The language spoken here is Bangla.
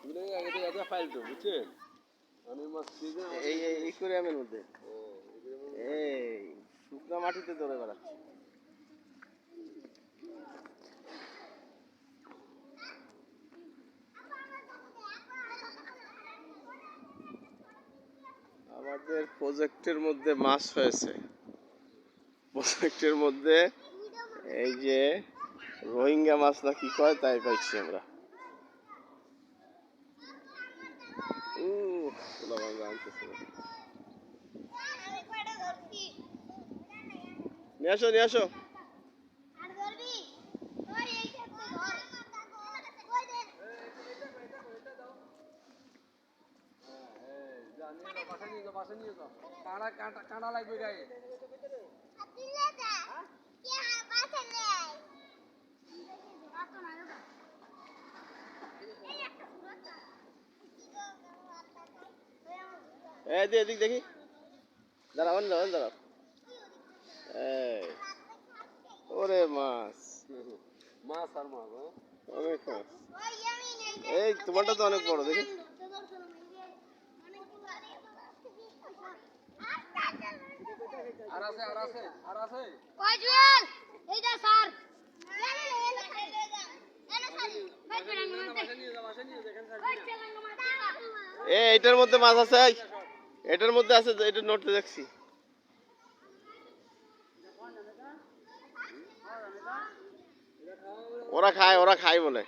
এগুলো আগে থেকে এত ফাইল তো বুঝছেন অনেক মাছ এই অ্যাকোয়ারিয়ামের মধ্যে এই শুকনা মাটিতে দৌড়ে বেড়াচ্ছে। আমাদের প্রজেক্টের মধ্যে মাছ হয়েছে। প্রজেক্টের মধ্যে এই যে রোহিঙ্গা মাছ না কি কয় তাই পাইছি আমরা। নিয়ে আসো নিয়ে আসো। কাঁটা লাগবে গায়ে এদিক দেখি দাঁড়াও দাঁড়াও। ওরে মাছ মাছ আর মাছ অনেক মাছ। এই তোমারটা তো অনেক বড় দেখি। আর আছে আর আছে আর আছে কয় জুয়েল এইটা স্যার এটার মধ্যে মাছ আছে। এটার মধ্যে আছে এটা নোটে দেখছি। ওরা খায় বলে।